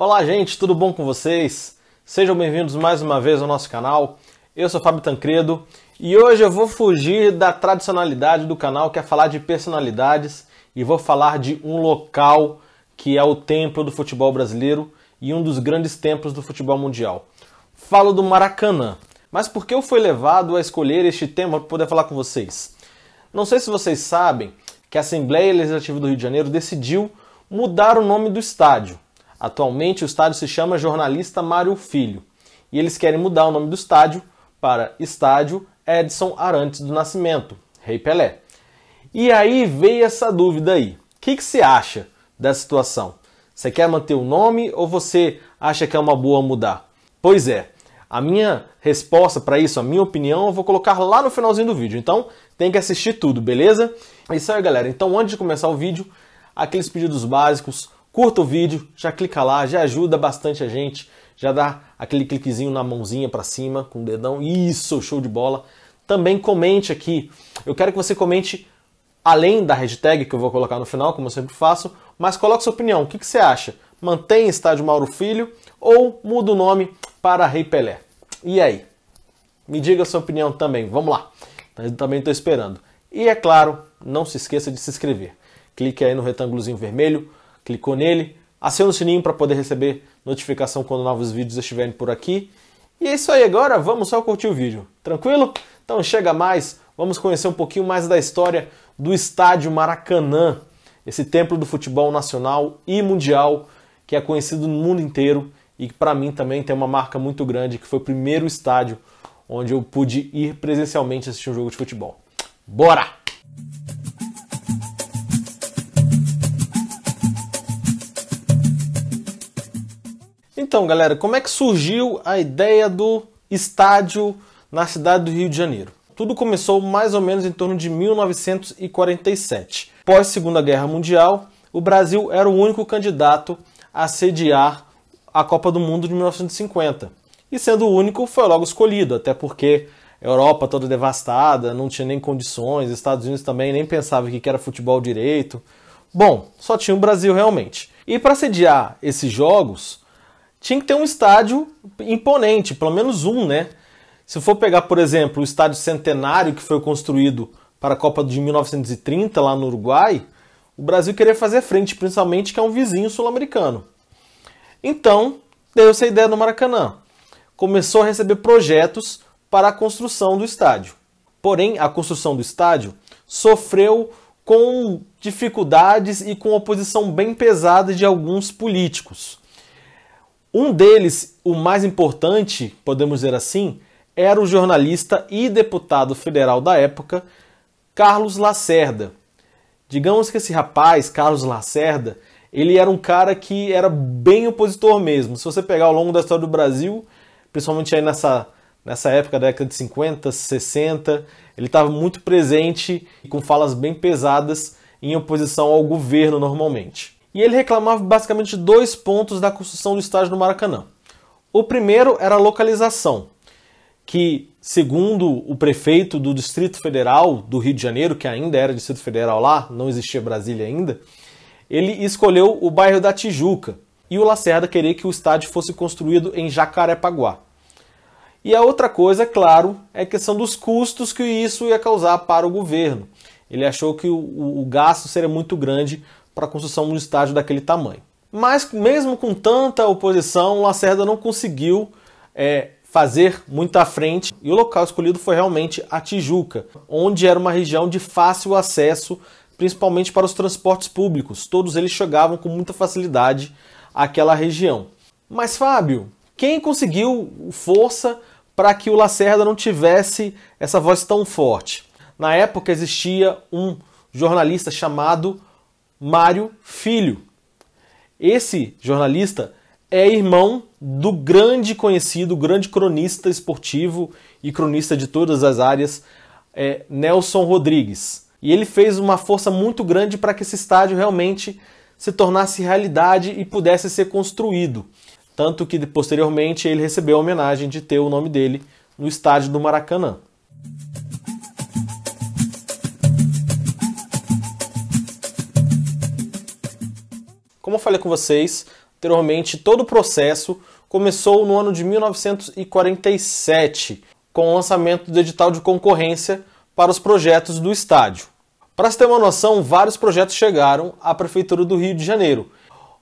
Olá gente, tudo bom com vocês? Sejam bem-vindos mais uma vez ao nosso canal. Eu sou Fábio Tancredo e hoje eu vou fugir da tradicionalidade do canal, que é falar de personalidades, e vou falar de um local que é o templo do futebol brasileiro e um dos grandes templos do futebol mundial. Falo do Maracanã. Mas por que eu fui levado a escolher este tema para poder falar com vocês? Não sei se vocês sabem que a Assembleia Legislativa do Rio de Janeiro decidiu mudar o nome do estádio. Atualmente o estádio se chama Jornalista Mário Filho. E eles querem mudar o nome do estádio para Estádio Edson Arantes do Nascimento, Rei Pelé. E aí veio essa dúvida aí. O que você acha dessa situação? Você quer manter o nome ou você acha que é uma boa mudar? Pois é, a minha resposta para isso, a minha opinião, eu vou colocar lá no finalzinho do vídeo. Então tem que assistir tudo, beleza? É isso aí, galera. Então antes de começar o vídeo, aqueles pedidos básicos, curta o vídeo, já clica lá, já ajuda bastante a gente, já dá aquele cliquezinho na mãozinha para cima com o dedão, isso, show de bola. Também comente aqui, eu quero que você comente além da hashtag que eu vou colocar no final, como eu sempre faço, mas coloque sua opinião, o que você acha? Mantém Estádio Mauro Filho ou muda o nome para Rei Pelé? E aí? Me diga a sua opinião também, vamos lá, eu também estou esperando. E é claro, não se esqueça de se inscrever, clique aí no retângulozinho vermelho, clicou nele, aciona o sininho para poder receber notificação quando novos vídeos estiverem por aqui. E é isso aí, agora vamos só curtir o vídeo, tranquilo? Então chega mais, vamos conhecer um pouquinho mais da história do Estádio Maracanã, esse templo do futebol nacional e mundial, que é conhecido no mundo inteiro e que para mim também tem uma marca muito grande, que foi o primeiro estádio onde eu pude ir presencialmente assistir um jogo de futebol. Bora! Então, galera, como é que surgiu a ideia do estádio na cidade do Rio de Janeiro? Tudo começou mais ou menos em torno de 1947. Pós Segunda Guerra Mundial, o Brasil era o único candidato a sediar a Copa do Mundo de 1950. E sendo o único, foi logo escolhido, até porque a Europa toda devastada, não tinha nem condições, os Estados Unidos também nem pensava que era futebol direito. Bom, só tinha o Brasil realmente. E para sediar esses jogos, tinha que ter um estádio imponente, pelo menos um, né? Se for pegar, por exemplo, o Estádio Centenário, que foi construído para a Copa de 1930, lá no Uruguai, o Brasil queria fazer frente, principalmente, que é um vizinho sul-americano. Então, deu-se a ideia do Maracanã. Começou a receber projetos para a construção do estádio. Porém, a construção do estádio sofreu com dificuldades e com oposição bem pesada de alguns políticos. Um deles, o mais importante, podemos dizer assim, era o jornalista e deputado federal da época, Carlos Lacerda. Digamos que esse rapaz, Carlos Lacerda, ele era um cara que era bem opositor mesmo. Se você pegar ao longo da história do Brasil, principalmente aí nessa época da década de 50, 60, ele estava muito presente e com falas bem pesadas em oposição ao governo normalmente. E ele reclamava basicamente de dois pontos da construção do estádio do Maracanã. O primeiro era a localização, que, segundo o prefeito do Distrito Federal do Rio de Janeiro, que ainda era Distrito Federal lá, não existia Brasília ainda, ele escolheu o bairro da Tijuca, e o Lacerda queria que o estádio fosse construído em Jacarepaguá. E a outra coisa, claro, é a questão dos custos que isso ia causar para o governo. Ele achou que o gasto seria muito grande para a construção de um estádio daquele tamanho. Mas mesmo com tanta oposição, o Lacerda não conseguiu fazer muita frente, e o local escolhido foi realmente a Tijuca, onde era uma região de fácil acesso, principalmente para os transportes públicos. Todos eles chegavam com muita facilidade àquela região. Mas, Fábio, quem conseguiu força para que o Lacerda não tivesse essa voz tão forte? Na época existia um jornalista chamado Mário Filho. Esse jornalista é irmão do grande conhecido, grande cronista esportivo e cronista de todas as áreas, Nelson Rodrigues. E ele fez uma força muito grande para que esse estádio realmente se tornasse realidade e pudesse ser construído. Tanto que posteriormente ele recebeu a homenagem de ter o nome dele no estádio do Maracanã. Como eu falei com vocês, anteriormente, todo o processo começou no ano de 1947, com o lançamento do edital de concorrência para os projetos do estádio. Para se ter uma noção, vários projetos chegaram à Prefeitura do Rio de Janeiro.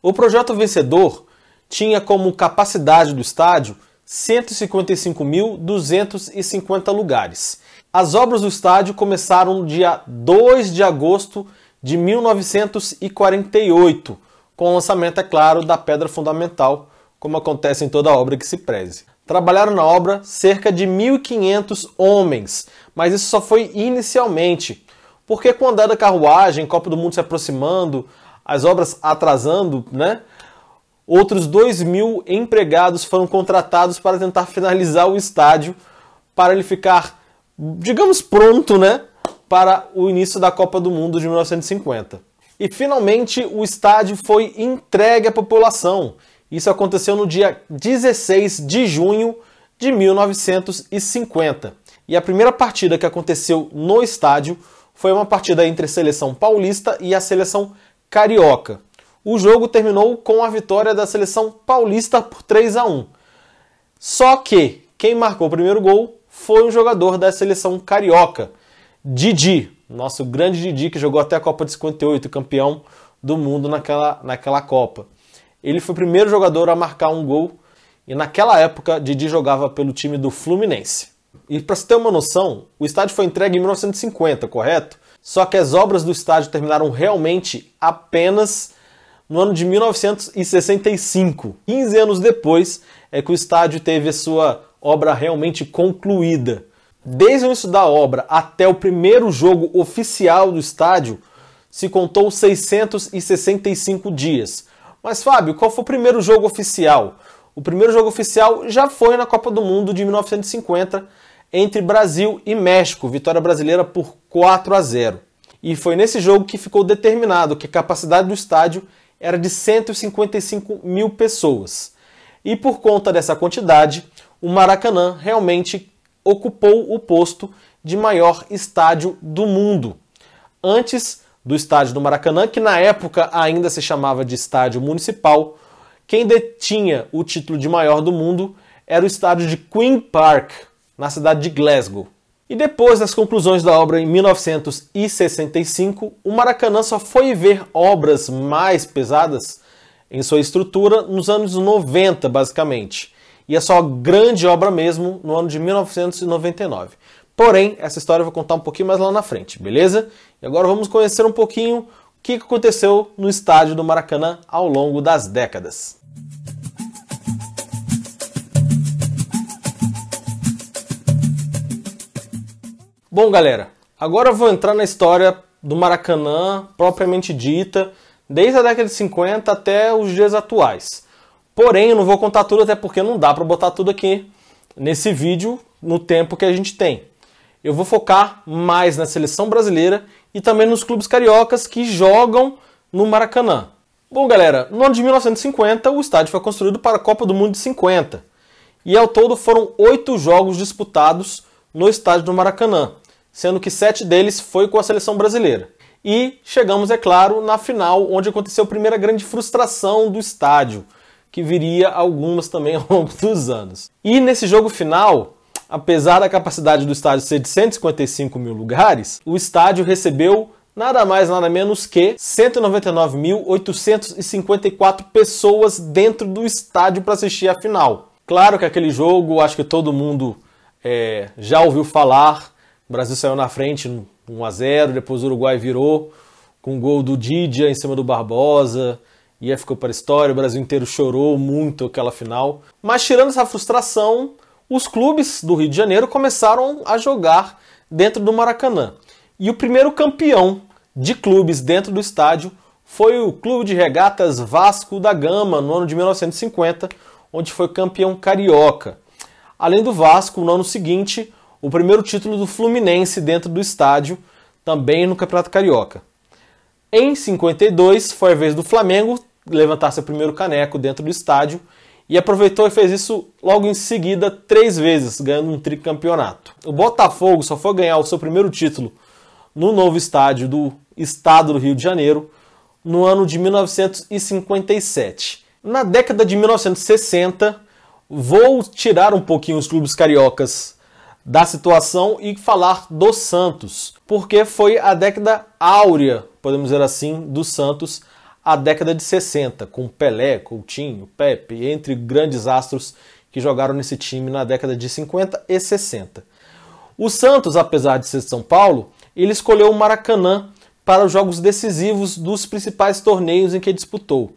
O projeto vencedor tinha como capacidade do estádio 155.250 lugares. As obras do estádio começaram no dia 2 de agosto de 1948, com o lançamento, é claro, da pedra fundamental, como acontece em toda obra que se preze. Trabalharam na obra cerca de 1.500 homens, mas isso só foi inicialmente, porque com o andar da carruagem, Copa do Mundo se aproximando, as obras atrasando, né? Outros 2.000 empregados foram contratados para tentar finalizar o estádio, para ele ficar, digamos, pronto, né, para o início da Copa do Mundo de 1950. E finalmente o estádio foi entregue à população. Isso aconteceu no dia 16 de junho de 1950. E a primeira partida que aconteceu no estádio foi uma partida entre a seleção paulista e a seleção carioca. O jogo terminou com a vitória da seleção paulista por 3-1. Só que quem marcou o primeiro gol foi um jogador da seleção carioca, Didi, nosso grande Didi, que jogou até a Copa de 58, campeão do mundo naquela Copa. Ele foi o primeiro jogador a marcar um gol e naquela época Didi jogava pelo time do Fluminense. E para você ter uma noção, o estádio foi entregue em 1950, correto? Só que as obras do estádio terminaram realmente apenas no ano de 1965. 15 anos depois é que o estádio teve a sua obra realmente concluída. Desde o início da obra até o primeiro jogo oficial do estádio, se contou 665 dias. Mas, Fábio, qual foi o primeiro jogo oficial? O primeiro jogo oficial já foi na Copa do Mundo de 1950, entre Brasil e México, vitória brasileira por 4-0. E foi nesse jogo que ficou determinado que a capacidade do estádio era de 155 mil pessoas. E por conta dessa quantidade, o Maracanã realmente ocupou o posto de maior estádio do mundo. Antes do estádio do Maracanã, que na época ainda se chamava de estádio municipal, quem detinha o título de maior do mundo era o estádio de Queen Park, na cidade de Glasgow. E depois das conclusões da obra em 1965, o Maracanã só foi ver obras mais pesadas em sua estrutura nos anos 90, basicamente. E a sua grande obra mesmo no ano de 1999. Porém, essa história eu vou contar um pouquinho mais lá na frente, beleza? E agora vamos conhecer um pouquinho o que aconteceu no estádio do Maracanã ao longo das décadas. Bom, galera, agora eu vou entrar na história do Maracanã propriamente dita, desde a década de 50 até os dias atuais. Porém, eu não vou contar tudo, até porque não dá para botar tudo aqui nesse vídeo no tempo que a gente tem. Eu vou focar mais na seleção brasileira e também nos clubes cariocas que jogam no Maracanã. Bom, galera, no ano de 1950 o estádio foi construído para a Copa do Mundo de 50. E ao todo foram 8 jogos disputados no estádio do Maracanã, sendo que 7 deles foi com a seleção brasileira. E chegamos, é claro, na final, onde aconteceu a primeira grande frustração do estádio, que viria algumas também ao longo dos anos. E nesse jogo final, apesar da capacidade do estádio ser de 155 mil lugares, o estádio recebeu nada mais nada menos que 199.854 pessoas dentro do estádio para assistir a final. Claro que aquele jogo, acho que todo mundo já ouviu falar. O Brasil saiu na frente 1-0, depois o Uruguai virou com o gol do Didia em cima do Barbosa, e aí ficou para a história, o Brasil inteiro chorou muito aquela final. Mas tirando essa frustração, os clubes do Rio de Janeiro começaram a jogar dentro do Maracanã. E o primeiro campeão de clubes dentro do estádio foi o Clube de Regatas Vasco da Gama, no ano de 1950, onde foi campeão carioca. Além do Vasco, no ano seguinte, o primeiro título do Fluminense dentro do estádio, também no Campeonato Carioca. Em 52, foi a vez do Flamengo levantar seu primeiro caneco dentro do estádio e aproveitou e fez isso logo em seguida 3 vezes, ganhando um tricampeonato. O Botafogo só foi ganhar o seu primeiro título no novo estádio do estado do Rio de Janeiro no ano de 1957. Na década de 1960, vou tirar um pouquinho os clubes cariocas da situação e falar do Santos, porque foi a década áurea, podemos dizer assim, do Santos, a década de 60, com Pelé, Coutinho, Pepe, entre grandes astros que jogaram nesse time na década de 50 e 60. O Santos, apesar de ser de São Paulo, ele escolheu o Maracanã para os jogos decisivos dos principais torneios em que disputou.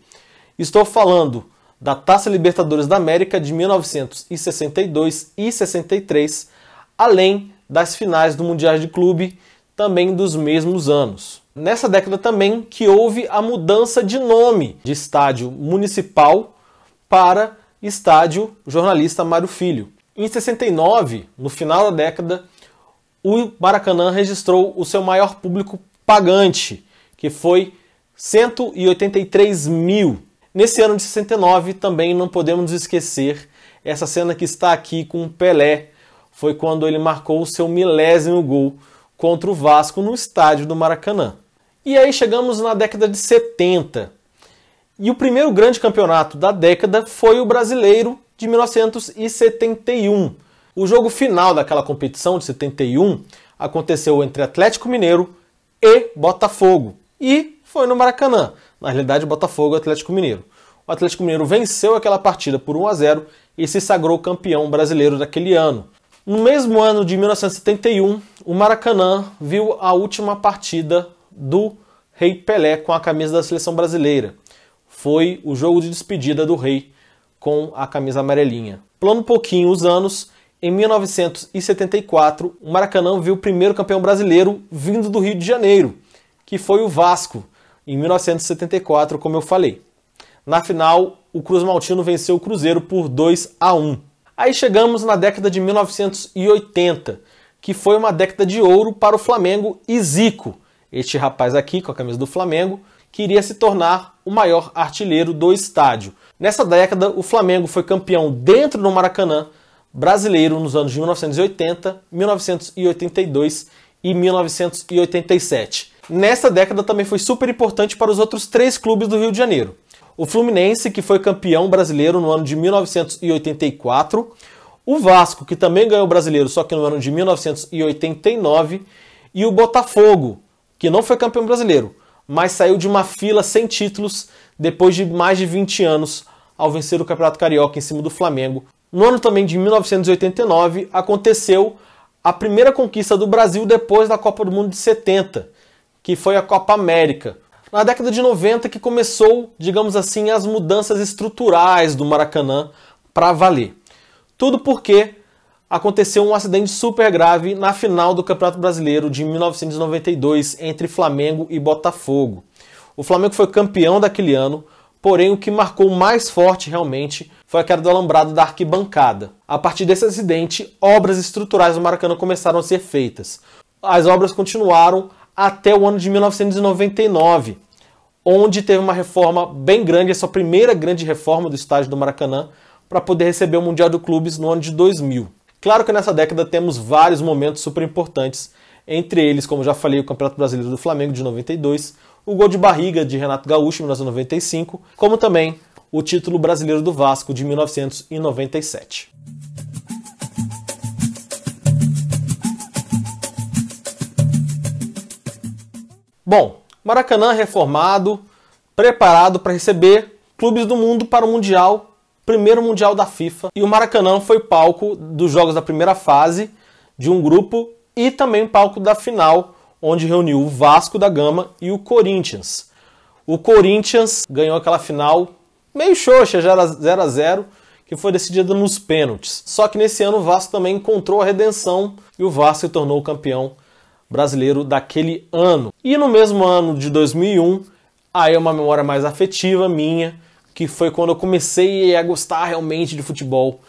Estou falando da Taça Libertadores da América de 1962 e 63, além das finais do Mundial de Clube, também dos mesmos anos. Nessa década também que houve a mudança de nome de estádio municipal para estádio Jornalista Mário Filho. Em 69, no final da década, o Maracanã registrou o seu maior público pagante, que foi 183 mil. Nesse ano de 69 também não podemos esquecer essa cena que está aqui com o Pelé. Foi quando ele marcou o seu 1000º gol contra o Vasco no estádio do Maracanã. E aí chegamos na década de 70. E o primeiro grande campeonato da década foi o Brasileiro de 1971. O jogo final daquela competição de 71 aconteceu entre Atlético Mineiro e Botafogo. E foi no Maracanã. Na realidade, Botafogo e Atlético Mineiro. O Atlético Mineiro venceu aquela partida por 1-0 e se sagrou campeão brasileiro daquele ano. No mesmo ano de 1971, o Maracanã viu a última partida do Rei Pelé com a camisa da seleção brasileira. Foi o jogo de despedida do Rei com a camisa amarelinha. Pulando um pouquinho os anos, em 1974, o Maracanã viu o primeiro campeão brasileiro vindo do Rio de Janeiro, que foi o Vasco, em 1974, como eu falei. Na final, o Cruz Maltino venceu o Cruzeiro por 2-1. Aí chegamos na década de 1980, que foi uma década de ouro para o Flamengo e Zico. Este rapaz aqui, com a camisa do Flamengo, queria se tornar o maior artilheiro do estádio. Nessa década, o Flamengo foi campeão dentro do Maracanã brasileiro nos anos de 1980, 1982 e 1987. Nessa década também foi super importante para os outros 3 clubes do Rio de Janeiro. O Fluminense, que foi campeão brasileiro no ano de 1984, o Vasco, que também ganhou o brasileiro, só que no ano de 1989, e o Botafogo, que não foi campeão brasileiro, mas saiu de uma fila sem títulos depois de mais de 20 anos ao vencer o Campeonato Carioca em cima do Flamengo. No ano também de 1989, aconteceu a primeira conquista do Brasil depois da Copa do Mundo de 70, que foi a Copa América. Na década de 90 que começou, digamos assim, as mudanças estruturais do Maracanã para valer. Tudo porque aconteceu um acidente super grave na final do Campeonato Brasileiro de 1992 entre Flamengo e Botafogo. O Flamengo foi campeão daquele ano, porém o que marcou mais forte realmente foi a queda do alambrado da arquibancada. A partir desse acidente, obras estruturais do Maracanã começaram a ser feitas. As obras continuaram até o ano de 1999, onde teve uma reforma bem grande, a sua primeira grande reforma do estádio do Maracanã, para poder receber o Mundial de Clubes no ano de 2000. Claro que nessa década temos vários momentos super importantes, entre eles, como já falei, o Campeonato Brasileiro do Flamengo de 92, o gol de barriga de Renato Gaúcho em 1995, como também o título brasileiro do Vasco de 1997. Bom, Maracanã reformado, preparado para receber clubes do mundo para o Mundial, primeiro Mundial da FIFA. E o Maracanã foi palco dos jogos da primeira fase de um grupo e também palco da final, onde reuniu o Vasco da Gama e o Corinthians. O Corinthians ganhou aquela final meio xoxa, 0-0, que foi decidida nos pênaltis. Só que nesse ano o Vasco também encontrou a redenção e o Vasco se tornou o campeão brasileiro daquele ano. E no mesmo ano de 2001, aí é uma memória mais afetiva minha, que foi quando eu comecei a gostar realmente de futebol.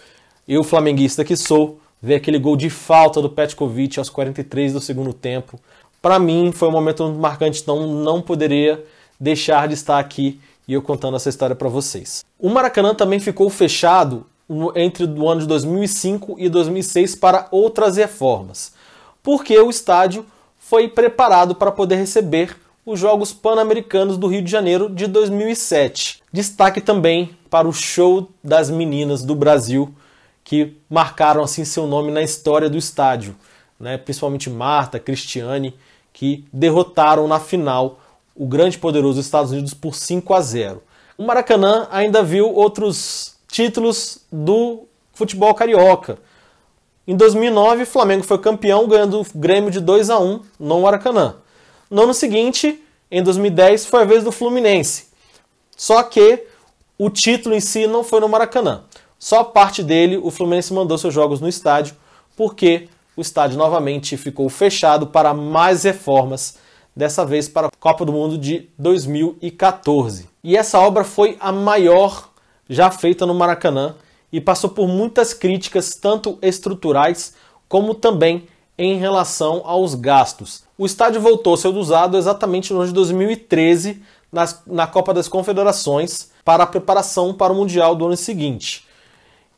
Eu, flamenguista que sou, ver aquele gol de falta do Petkovic aos 43 do segundo tempo. Para mim foi um momento marcante, então não poderia deixar de estar aqui e eu contando essa história para vocês. O Maracanã também ficou fechado entre o ano de 2005 e 2006 para outras reformas, porque o estádio foi preparado para poder receber os Jogos Pan-Americanos do Rio de Janeiro de 2007. Destaque também para o show das meninas do Brasil, que marcaram assim seu nome na história do estádio, né? Principalmente Marta, Cristiane, que derrotaram na final o grande e poderoso Estados Unidos por 5-0. O Maracanã ainda viu outros títulos do futebol carioca. Em 2009, o Flamengo foi campeão, ganhando o Grêmio de 2-1 no Maracanã. No ano seguinte, em 2010, foi a vez do Fluminense. Só que o título em si não foi no Maracanã. Só parte dele, o Fluminense mandou seus jogos no estádio, porque o estádio novamente ficou fechado para mais reformas, dessa vez para a Copa do Mundo de 2014. E essa obra foi a maior já feita no Maracanã e passou por muitas críticas, tanto estruturais como também em relação aos gastos. O estádio voltou a ser usado exatamente no ano de 2013, na Copa das Confederações, para a preparação para o Mundial do ano seguinte.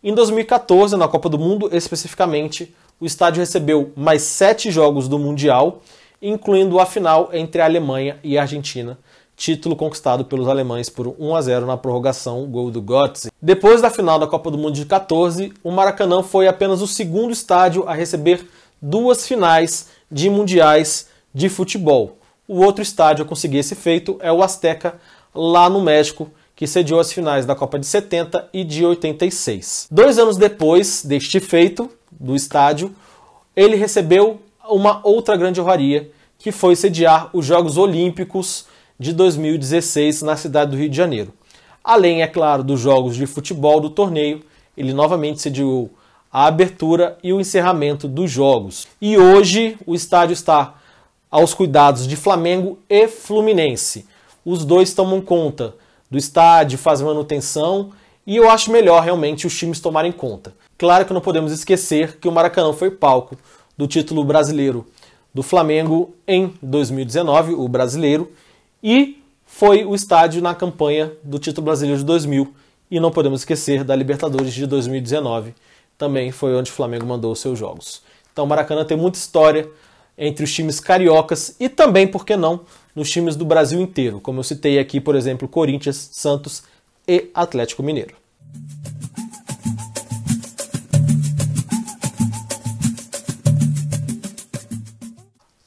Em 2014, na Copa do Mundo especificamente, o estádio recebeu mais 7 jogos do Mundial, incluindo a final entre a Alemanha e a Argentina, título conquistado pelos alemães por 1-0 na prorrogação, gol do Götze. Depois da final da Copa do Mundo de 14, o Maracanã foi apenas o segundo estádio a receber 2 finais de mundiais de futebol. O outro estádio a conseguir esse feito é o Azteca, lá no México, que sediou as finais da Copa de 70 e de 86. 2 anos depois deste feito do estádio, ele recebeu uma outra grande honraria, que foi sediar os Jogos Olímpicos de 2016 na cidade do Rio de Janeiro. Além, é claro, dos jogos de futebol do torneio, ele novamente sediou a abertura e o encerramento dos jogos. E hoje o estádio está aos cuidados de Flamengo e Fluminense. Os dois tomam conta do estádio, fazem manutenção, e eu acho melhor realmente os times tomarem conta. Claro que não podemos esquecer que o Maracanã foi palco do título brasileiro do Flamengo em 2019, o brasileiro, e foi o estádio na campanha do título brasileiro de 2000, e não podemos esquecer da Libertadores de 2019, também foi onde o Flamengo mandou os seus jogos. Então o Maracanã tem muita história entre os times cariocas e também, por que não, nos times do Brasil inteiro, como eu citei aqui, por exemplo, Corinthians, Santos e Atlético Mineiro.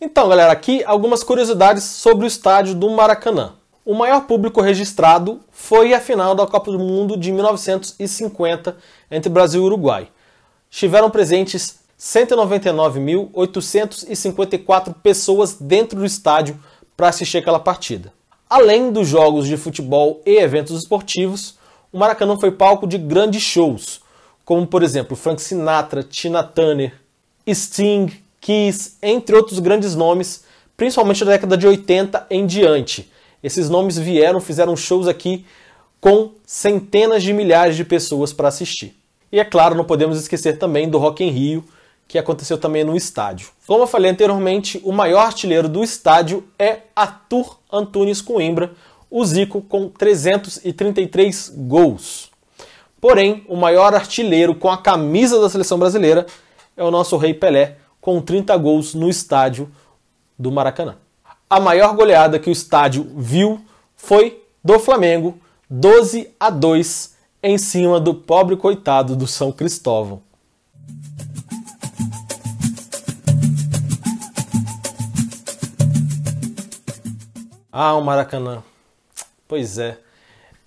Então, galera, aqui algumas curiosidades sobre o estádio do Maracanã. O maior público registrado foi a final da Copa do Mundo de 1950 entre Brasil e Uruguai. Estiveram presentes 199.854 pessoas dentro do estádio para assistir aquela partida. Além dos jogos de futebol e eventos esportivos, o Maracanã foi palco de grandes shows, como por exemplo Frank Sinatra, Tina Turner, Sting, Kiss, entre outros grandes nomes, principalmente da década de 80 em diante. Esses nomes fizeram shows aqui com centenas de milhares de pessoas para assistir. E é claro, não podemos esquecer também do Rock in Rio, que aconteceu também no estádio. Como eu falei anteriormente, o maior artilheiro do estádio é Arthur Antunes Coimbra, o Zico, com 333 gols. Porém, o maior artilheiro com a camisa da seleção brasileira é o nosso Rei Pelé, com 30 gols no estádio do Maracanã. A maior goleada que o estádio viu foi do Flamengo, 12-2, em cima do pobre coitado do São Cristóvão. Ah, o Maracanã. Pois é.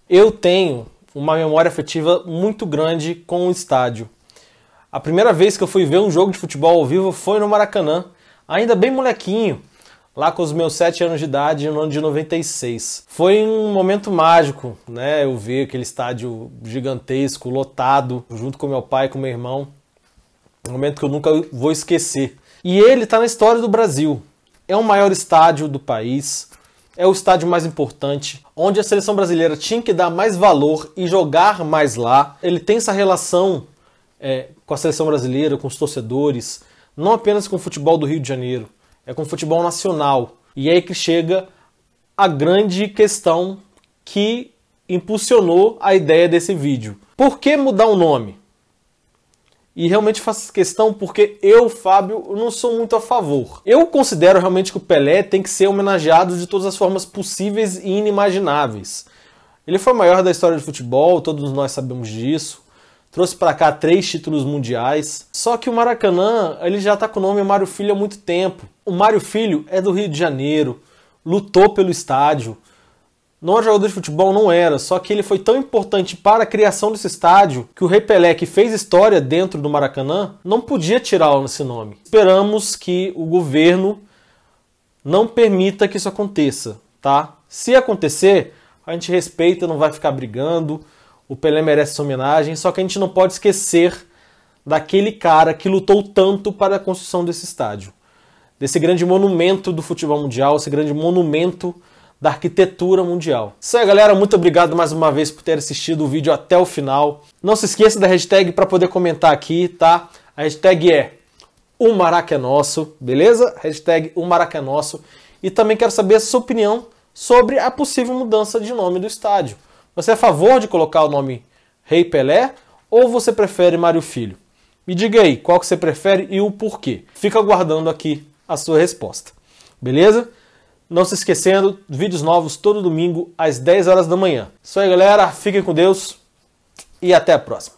Eu tenho uma memória afetiva muito grande com o estádio. A primeira vez que eu fui ver um jogo de futebol ao vivo foi no Maracanã, ainda bem molequinho, lá com os meus 7 anos de idade, no ano de 96. Foi um momento mágico, né? Eu ver aquele estádio gigantesco, lotado, junto com meu pai e com meu irmão. Um momento que eu nunca vou esquecer. E ele está na história do Brasil. É o maior estádio do país, é o estádio mais importante, onde a seleção brasileira tinha que dar mais valor e jogar mais lá. Ele tem essa relação com a seleção brasileira, com os torcedores, não apenas com o futebol do Rio de Janeiro, é com o futebol nacional. E é aí que chega a grande questão que impulsionou a ideia desse vídeo. Por que mudar o nome? E realmente faço essa questão porque eu, Fábio, não sou muito a favor. Eu considero realmente que o Pelé tem que ser homenageado de todas as formas possíveis e inimagináveis. Ele foi o maior da história do futebol, todos nós sabemos disso. Trouxe para cá 3 títulos mundiais. Só que o Maracanã, ele já tá com o nome Mário Filho há muito tempo. O Mário Filho é do Rio de Janeiro, lutou pelo estádio. Não era jogador de futebol, não era, só que ele foi tão importante para a criação desse estádio que o Rei Pelé, que fez história dentro do Maracanã, não podia tirar esse nome. Esperamos que o governo não permita que isso aconteça, tá? Se acontecer, a gente respeita, não vai ficar brigando, o Pelé merece essa homenagem, só que a gente não pode esquecer daquele cara que lutou tanto para a construção desse estádio, desse grande monumento do futebol mundial, esse grande monumento da arquitetura mundial. Isso aí, galera, muito obrigado mais uma vez por ter assistido o vídeo até o final. Não se esqueça da hashtag para poder comentar aqui, tá? A hashtag é O Maraca é Nosso, beleza? Hashtag O Maraca é Nosso. E também quero saber a sua opinião sobre a possível mudança de nome do estádio. Você é a favor de colocar o nome Rei Pelé ou você prefere Mário Filho? Me diga aí qual que você prefere e o porquê. Fica aguardando aqui a sua resposta, beleza? Não se esquecendo, vídeos novos todo domingo às 10 horas da manhã. Isso aí, galera. Fiquem com Deus e até a próxima.